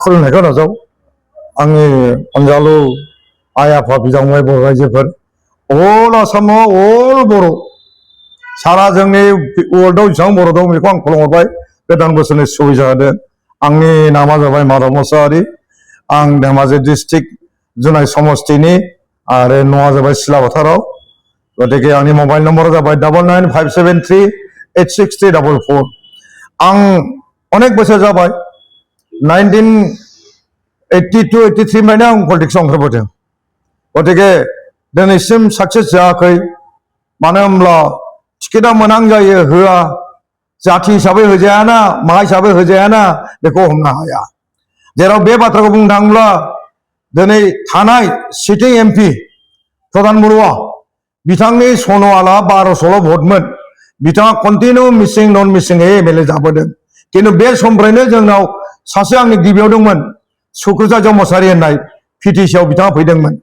खुलुमनायखौ नाजाव आंनि अनजालु आइ आफा बिदांबाय बर' रायजोफोर अल आसामाव अल बर' सारा जोंनि वर्ल्डआव जेसेबां बर' दं बेखौ आं खुलुमहरबाय गोदान बोसोरनि सुबिदा होदों। आंनि नामा जाबाय माधव मुसाहारि। आं धेमाजि डिस्ट्रिक्ट जुनाय समस्तिनि आरो न'आ जाबाय सिलाबाथाराव। गतिके आंनि मबाइल नम्बरा जाबाय 9957386344। आं अनेक बोसोर जाबाय 1982-83 माने आं पलिटिक्सआव ओंखारबोदों। गतिके दिनैसिम साक्सेस जायाखै। मानो होनब्ला टिकेटआ मोनां जायो होआ, जाथि हिसाबै होजायाना मा हिसाबै होजायाना बेखौ हमनो हाया। जेराव बे बाथ्राखौ बुंनो थाङोब्ला दिनै थानाय सिटिं एमपि प्रधान बरुवा बिथांनि सन'आला 1200ल' भटमोन। बिथाङा कन्टिनिउ मिसिं नन मिसिङै एमएलए जाबोदों। खिन्थु बे समनिफ्रायनो जोंनाव सासे आंनि गिबियाव दंमोन सुकृता मोसाहारि होननाय पिटिसिआव बिथाङा फैदोंमोन।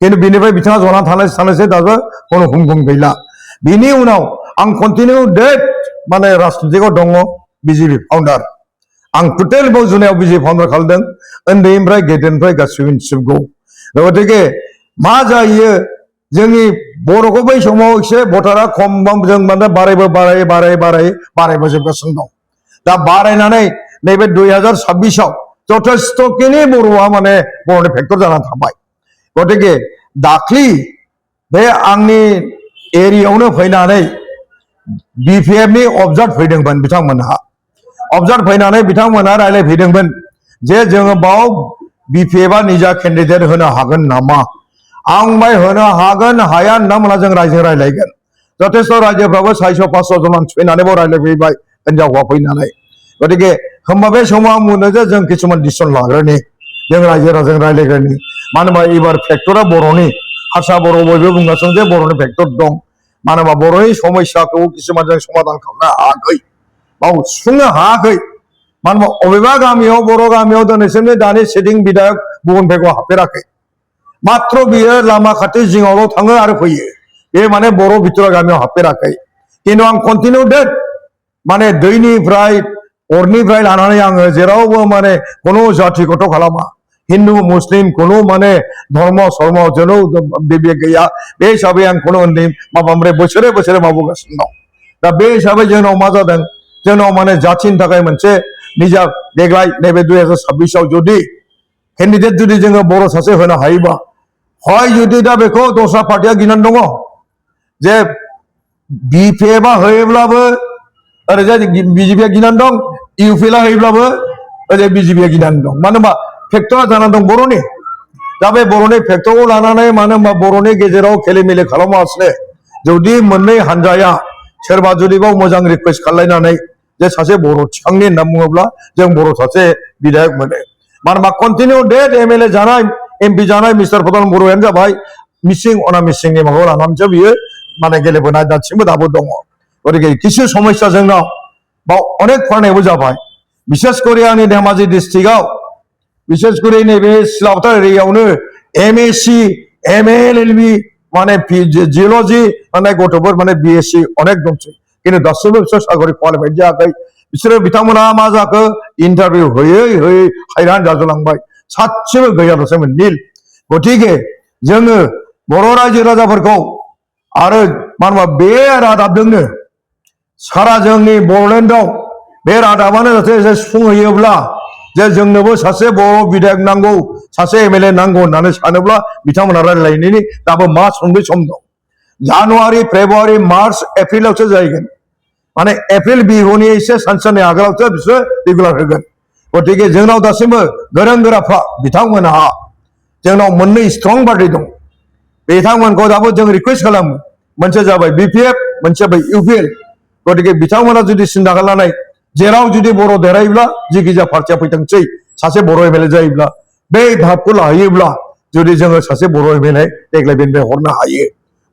खिन्थु बिनिफ्राय बिथाङा जना थानायसै दाबो कोनो हुम गैला। बिनि उनाव आं कन्टिनिउ डेट माने राजनितिकआव दङ बिजेपि फाउन्डार। आं टटेल बाव जुनायाव बिजेपि फाउन्डार खालामदों उन्दैनिफ्राय गेदेरनिफ्राय गासिबो। गतिके मा जायो जोंनि बर'खौ बै समाव एसे भटारा खम जों माने बारायबोजोबगासिनो दं। दा बारायनानै नैबे 2026आव जथेस्थ'खिनि बर'आ माने बर'नि फेक्टर जानानै थाबाय। गतिके दाख्लि बे आंनि एरियायावनो फैनानै बिपिएफनि अबजार्भ फैदोंमोन बिथांमोनहा। अबजार्भ फैनानै बिथांमोनहा रायलायफैदोंमोन जे जोङो बाव बिपिएफआ निजा केन्डिडेट होनो हागोन नामा। आं बाय होनो हागोन हाया होनना मोना जों रायजो रायलायगोन। जथेस्थ' रायजोफ्राबो 400-500 जन फैनानै बाव रायलायफैबाय हिनजाव हौवा फैनानै। गतिके होमबा बे समाव आं बुङो जे जों किसुमान डिसिसन लाग्रोनि जों रायजो राजाजों रायलायग्रोनि। मानो होनबा एबार फेक्टरा बर'नि हारसा बर' बयबो बुंगासिनो जे बर'नि फेक्टर दं। मानो होनबा बर'नि समस्याखौ किसुमान जों समाधान खालामनो हायाखै, बाव सुफुंनो हायाखै। मानो होनबा अबेबा गामियाव बर' गामियाव दिनैसिमनि दानि सिटिं बिधायक गुबुन भागआव हाबफेराखै। मात्र बियो लामा खाथि जिङावल' थाङो आरो फैयो। बे माने बर' भितरा गामियाव हाबफेराखै। खिन्थु आं कन्टिनिउ डेट माने दैनिफ्राय अरनिफ्राय लानानै आङो जेरावबो माने कोनो जाथि गथ' खालामा। हिन्दु मुस्लिम कोनो माने धर्म सर्म जेन' बिबेक गैया। बे हिसाबै आं कोनो उन्दै माबा बोसोरे मावबोगासिनो दं। दा बे हिसाबै जोंनाव मा जादों जोंनाव माने जाथिनि थाखाय मोनसे निजा देग्लाय नैबे 2026आव जुदि केन्डिडेट जुदि जोङो बर' सासे होनो हायोबा हय जुदि दा बेखौ दस्रा पार्टिया गिनानै दङ जे बिपिएफआ होयोब्लाबो ओरैजाय बिजेपिया गिनानै दं, इउपिएलआ होयोब्लाबो ओरै बिजेपिया गिनानै दं। मानो होनबा फेक्टरा जानानै दं बर'नि। दा बे बर'नि फेक्टरखौ लानानै मानो होनबा बर'नि गेजेराव खेलिमेलि खालामालासिनो जुदि मोननै हानजाया सोरबा जुदि बाव मोजां रिकुवेस्ट खालायनानै जे सासे बर' थिखांनि होनना बुङोब्ला जों बर' सासे बिधायक मोनो। मानो होनबा कन्टिनिउ डेट एमएलए जानाय एमपि जानाय मिस्टार प्रधान बरुवायानो जाबाय मिसिं अनामिसिंनि माबाखौ लानानैसो बियो माने गेलेबोनाय दासिमबो दाबो दङ। गतिके किसु समस्या जोंनाव बाव अनेक फरायनायबो जाबाय। बिसेस करि आंनि धेमाजि डिस्ट्रिक्टआव बिसेस करि नैबे सिलाबाथा एरियायावनो एमएससि एमएलएलबि माने जिअल'जि माने गथ'फोर माने बिएससि अनेक दंसै। खिन्थु दासिमबो बिसोर साकरि क्वालिफाइड जायाखै। बिसोरो बिथांमोना मा जाखो इन्टारभिउ होयै हैरान जाजोबलांबाय। सासेबो गैया दसेमोन निल। गतिके जोङो बर' रायजो राजाफोरखौ आरो मानो होनबा बे रादाबजोंनो सारा जोंनि बर'लेण्डआव बे रादाबानो जाहाथे एसे सुफुंहैयोब्ला जे जोंनोबो सासे बर' बिधायक नांगौ सासे एमएलए नांगौ होननानै सानोब्ला बिथांमोना रायलायनायनि दाबो मास मोनब्रै सम दं। जानुवारि फेब्रुवारि मार्च एप्रिलावसो जाहैगोन। माने एप्रिल बिहुनि एसे सानसे आगोलावसो बिसोरो रेगुलार होगोन। गतिके जोंनाव दासिमबो गोरों गोराफ्रा बिथांमोनहा जोंनाव मोननै स्ट्रं पार्टि दं। बिथांमोनखौ दाबो जों रिकुवेस्ट खालामो। मोनसे जाबाय बिपिएफ मोनसे जाबाय इउपिएल। गतिके बिथांमोना जुदि सिन्था खालामनानै जेराव जुदि बर' देरहायोब्ला जिखिजाया पार्टिया फैथोंसै सासे बर' एमएलए जायोब्ला बे भाबखौ लाहैयोब्ला जुदि जोङो सासे बर' एमएलए देग्लाय बेनिफ्राय हरनो हायो।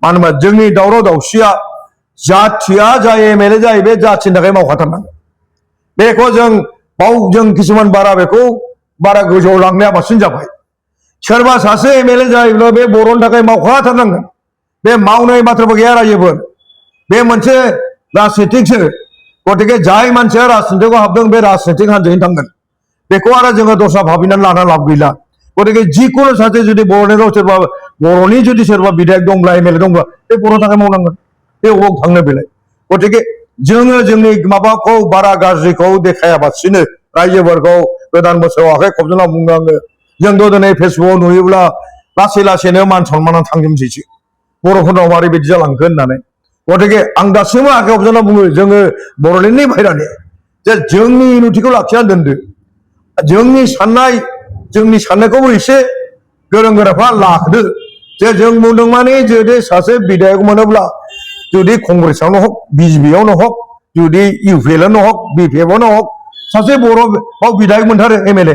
मानो होनबा जोंनि दावराव दावसिया जाथिया जाय एमएलए जायो बे जाथिनि थाखाय मावखाथारनांगोन। बेखौ जों बाव जों किसुमान बेखौ बारा गोजौआव लांनाया बांसिन जाबाय। सोरबा सासे एमएलए जायोब्ला बे बर'नि थाखाय मावखाथारनांगोन। बे मावनाय बाथ्राबो गैया रायोबो। बे मोनसे राजनितिकसो। गतिके जाय मानसिया राजनितिकआव हाबदों बे राजनितिक हान्जायैनो थांगोन। बेखौ आरो जोङो दस्रा भाबिनानै लाना लाब गैला गतिके जिखुनु सासे जुदि बर'नि राव सोरबा बर'नि जुदि सोरबा बिधायक दंब्ला एमएलए दंब्ला बे बर'नि थाखाय मावनांगोन बे अबाव थांनो बेलाय गतिके जोङो जोंनि माबाखौ बारा गाज्रिखौ देखायाबासिनो रायजोफोरखौ गोदान बोसोराव आखाइ खबजना बुंनाङो जोंथ' दिनै फेसबुकआव नुयोब्ला लासै लासैनो मान सनमाना थांजोबसैसो बर'फोरनाव मारै बिदि जालांखो होननानै गतिके आं दासिमबो आखाइ खबजना बुङो जोङो बर'लेण्डनि बाहेरानि जे जोंनि इउनिटिखौ लाखिना दोनदो जोंनि साननायखौबो एसे गोरों गोराफ्रा लाखदो जे जों बुंदों माने जुदि सासे बिधायक मोनोब्ला जुदि कंग्रेसआवनो हक बिजेपियावनो हक जुदि इउपिएलआवनो हक बिपिएफआवनो हक सासे बर' बिधायक मोनथारो एमएलए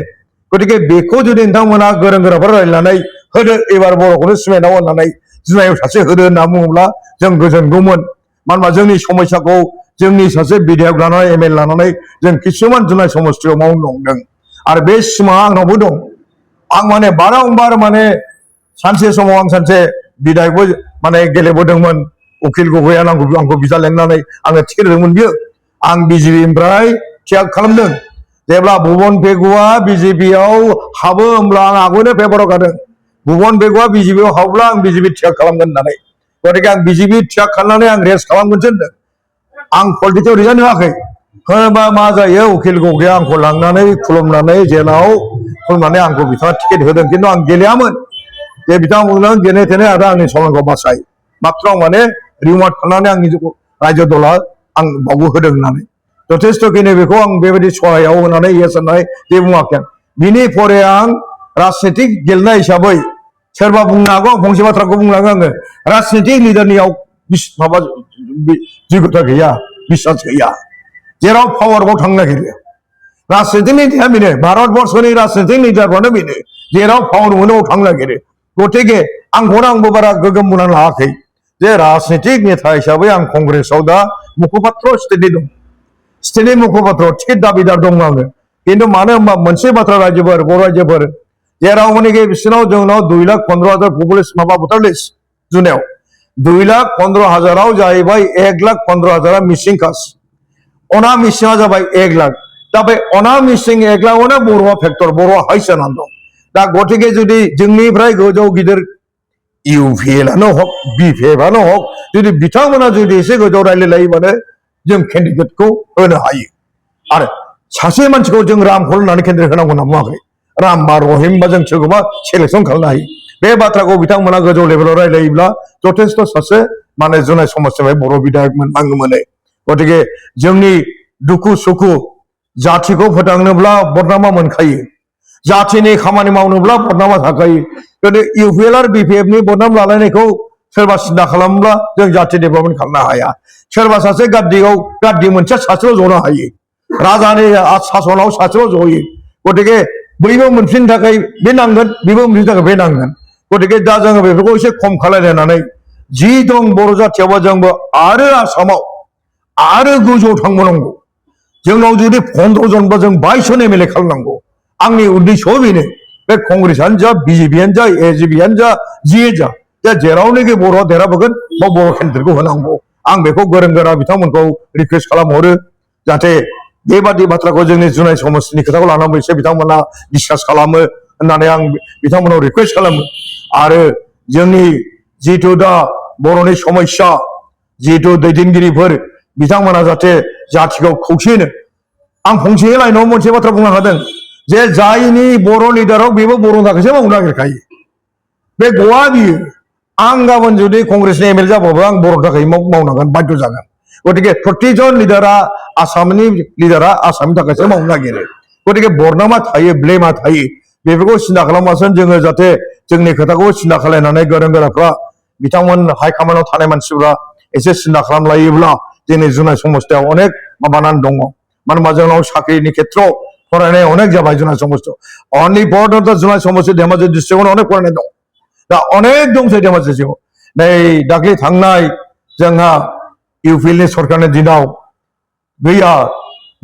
गतिके बेखौ जुदि नोंथांमोना गोरों गोराफोर रायज्लायनानै होदो एबार बर'खौनो सिनायनाव होननानै जुनायाव सासे होदो होनना बुङोब्ला जों गोजोनगौमोन मानो होनबा जोंनि समस्याखौ जोंनि सासे बिधायक लानानै एमएलए लानानै जों किसुमान जुनाय समस्थियाव मावनो नंदों आरो बे सिमाङा आंनावबो दं आं माने बारंबार माने सानसे समाव आं सानसे बिधायकबो माने गेलेबोदोंमोन उकिल गगैया आंखौ बिदा लेंनानै आङो टिकेट होदोंमोन बियो आं बिजेपिनिफ्राय थियाग खालामदों जेब्ला भुबन पेगुआ बिजेपियाव हाबो होमब्ला आं आगोलनो पेपाराव गादों भुबन पेगुआ बिजेपियाव हाबोब्ला आं बिजेपि थियाग खालामगोन होननानै गतिके आं बिजेपि थियाग खालामनानै आं रेस्ट खालामगोनसो होनदों आं पलिटिक्सआव रिजाइन होआखै होनबा मा जायो उकिल गगैया आंखौ लांनानै खुलुमनानै जेलाव खुलुमनानै आंखौ बिथाङा टिकेट होदों खिन्थु आं गेलेयामोन जे बिथाङा बुंदों जेने थेने आदा आंनि सनमानखौ बासाय मात्र माने रिमार्क खालामनानै आंनि रायजो दला आं बावबो होदों होननानै जथेस्थ'खिनि बेखौ आं बेबायदि सहायाव होनानै येस होननाय जे बुङाखै आं बिनि परे आं राजनितिक गेलेनाय हिसाबै सोरबा बुंनो हागौ फंसे बाथ्राखौ बुंलाङो आङो राजनितिक लिडारनियाव माबा जयगता गैया बिसास गैया जेराव पावाराव थांनो नागिरो राजनितिक लिडारा बेनो भारतबर्षनि राजनितिक लिडारफ्रानो बेनो जेराव पावार मोनो थांनो नागिरो गतिके आंखौनो आंबो बारा गोगोम बुंनानै लायाखै जे राजनितिक नेता हिसाबै आं कंग्रेसआव दा मुखपात्र स्टेटनि दं स्टेटनि मुखपात्र टिकेट दाबिदार दं आङो खिन्थु मानो होनबा मोनसे बाथ्रा रायजोफोर बर' रायजोफोर जेराव मानेकि बिसोरनाव जोंनाव 2,15,000 पपुलेसन माबा भटार लिस्ट जुनायाव 2,15,000 जाहैबाय 1,15,000 मिसिं कास्ट अनामिसिङा जाबाय 1 लाख दा बे अनामिसिं 1 लाखआवनो बर'आ फेक्टर बर'आ हाइस जानानै दं दा गतिके जुदि जोंनिफ्राय गोजौ गिदिर इउपिएलआनो हक बिपिएफआनो हक जुदि बिथांमोना जुदि एसे गोजौ रायलायलायोबानो जों केन्डिडेटखौ होनो हायो आरो सासे मानसिखौ जों रामखौ होननानै केन्डिडेट होनांगौ होनना बुङाखै राम बा रहिम बा जों सोरखौबा सेलेक्सन खालामनो हायो बे बाथ्राखौ बिथांमोना गोजौ लेभेलाव रायलायोब्ला जथेस्थ' सासे माने जुनाय समाजनिफ्राय बर' बिधायक मोननांगौ मोनो गतिके जोंनि दुखु सुखु जाथिखौ फोथांनोब्ला बदनामा मोनखायो जाथिनि खामानि मावनोब्ला बदनामा थाखायो गोदो इउपिएल आरो बिपिएफनि बदनाम लालायनायखौ सोरबा सिन्था खालामोब्ला जों जाथि डेभेलपमेन्ट खालामनो हाया सोरबा सासे गाद्दि मोनसे सासेल' जनो हायो राजानि सासनाव सासेल' जयो गतिके बैबो मोनफिननो थाखाय बे नांगोन बेबो मोनफिननो थाखाय बे नांगोन गतिके दा जोङो बेफोरखौ एसे खम खालायलायनानै जि दं बर' जाथियावबा जोंबो आरो आसामाव आरो गोजौआव थांबावनांगौ जोंनाव जुदि 15 जनबा जों 22 जन एमएलए खालामनांगौ आंनि उद्देश्यआ बेनो बे कंग्रेसआनो जा बिजेपियानो जा एजिपियानो जा जिए जा जेरावनोखि बर'आ देरहाबोगोन बा बर' केन्डिडेटखौ होनांगौ आं बेखौ गोरों गोरा बिथांमोनखौ रिकुवेस्ट खालामहरो जाहाथे बेबादि बाथ्राखौ जोंनि जुनाय समस्थिनि खोथाखौ लानानै एसे बिथांमोना डिसकास खालामो होननानै आं बिथांमोनाव रिकुवेस्ट खालामो आरो जोंनि जिथु दा बर'नि समस्या जिथु दैदेनगिरिफोर बिथांमोना जाहाथे जाथिखौ खौसेनो आं फंसे लाइनाव मोनसे बाथ्रा बुंनो हादों जे जायनि बर' लिडाराव बेबो बर' थाखायसो मावनो नागिरखायो बे गवा बियो आं गाबोन जुदि कंग्रेसनि एमएलए जाबाबो आं बर' थाखाय मावनांगोन बाध्य जागोन गतिके प्रतिजन लिडारा आसामनि लिडारा आसामनि थाखायसो मावनो नागिरो गतिके बदनामा थायो ब्लेमा थायो बेफोरखौ सिन्था खालामबासो जोङो जाहाथे जोंनि खोथाखौ सिन्था खालामनानै गोरों गोराफ्रा बिथांमोन हाइकमान्डआव थानाय मानसिफ्रा एसे सिन्था खालामलायोब्ला जोंनि जुनाय समस्थियाव अनेक माबानानै दङ मानो होनबा जोंनाव साख्रिनि खेथ्रआव फरायनाय अनेक जाबाय जुनाय समस्थियाव अनलि बर्ड जुनाय समस्ति धेमाजि डिस्ट्रिक्टआवनो अनेक फरायनाय दं दा अनेक दंसै धेमाजि डिस्ट्रिक्टआव नै दाख्लै थांनाय जोंहा इउपिएलनि सरकारनि दिनाव गैया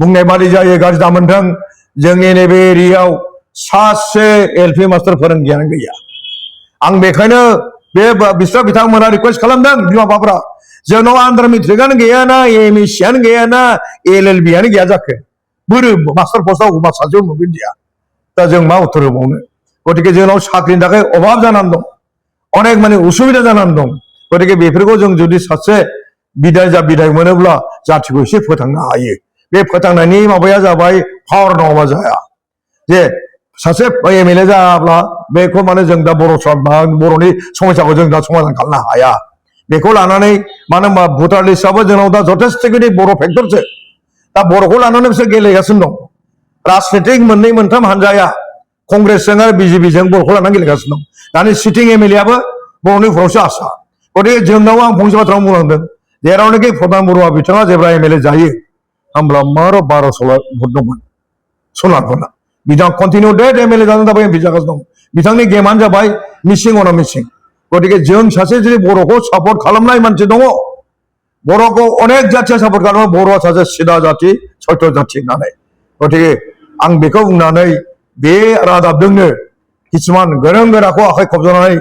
बुंनाय बादि जायो गाज्रि दामोनथों जोंनि नैबे एरियायाव सासे एलपि मास्टार फोरोंगिरियानो गैया आं बेखायनो बे बिथांमोना रिकुवेस्ट खालामदों बिमा बिफाफ्रा जोंनाव आन्दार मेट्रिकआनो गैयाना एमएससियानो गैयाना एलएलबियानो गैया जाखो बोरो मास्टार पस्टआव अबा सासेयाव मोनगोन दिया दा जों मा उत्तर होबावनो गतिके जोंनाव साख्रिनि थाखाय अभाब जानानै दं अनेक माने उसुबिदा जानानै दं गतिके बेफोरखौ जों जुदि सासे बिदाय मोनोब्ला जातिखौ एसे फोथांनो हायो बे फोथांनायनि माबाया जाबाय पावार नङाबा जाया जे सासे एमएलए जाब्ला बेखौ माने जों दा बर'नि समस्याखौ जों दा समाधान खालामनो हाया बेखौ लानानै मानो होनबा भटार लिस्टआबो जोंनाव दा जथेस्थ बर' फेक्टरसो दा बर'खौ लानानै बिसोर गेलेगासिनो दं राजनितिक मोननै मोनथाम हानजाया कंग्रेसजों आरो बिजेपिजों बर'खौ लानानै गेलेगासिनो दं दानि सिटिं एमएलएआबो बर'नि भटावसो आसा गतिके जोंनाव आं फंसे बाथ्रा बुंलांदों जेरावनोखि प्रधान बरुवा बिथाङा जेब्ला एमएलए जायो होमब्ला मार' 1200 भट दंमोन सोनारफोरना बिथाङा कन्टिनिउ डेट एमएलए जानो थाखाय एमपि जागासिनो दं बिथांनि गेमानो जाबाय मिसिं अन मिसिं गतिके जों सासे जुदि बर'खौ सापर्ट खालामनाय मानसि दङ बर'खौ अनेक जाथिया सापर्ट खालामो बर'आ सासे सिदा जाथि सयथ जाथि होननानै गतिके आं बेखौ बुंनानै बे रादाबजोंनो किसुमान गोरों गोराखौ आखाइ खबजानानै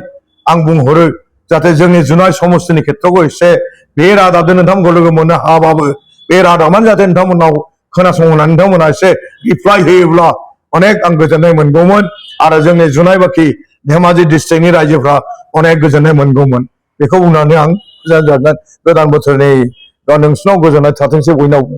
आं बुंहरो जाहाथे जोंनि जुनाय समस्तिनि खेत्रखौ एसे बे रादाबजों नोंथांमोनखौ लोगो मोननो हाबाबो बे रादाबानो जाहाथे नोंथांमोनाव खोनासंनानै नोंथांमोना एसे रिप्लाइ होयोब्ला अनेक आं गोजोननाय मोनगौमोन आरो जोंनि जुनाय बाखि धेमाजि डिस्ट्रिक्टनि रायजोफ्रा अनेक गोजोननाय मोनगौमोन बेखौ बुंनानै आं गोदान बोसोरनि नोंसिनाव गोजोननाय थाथोंसै बयनावबो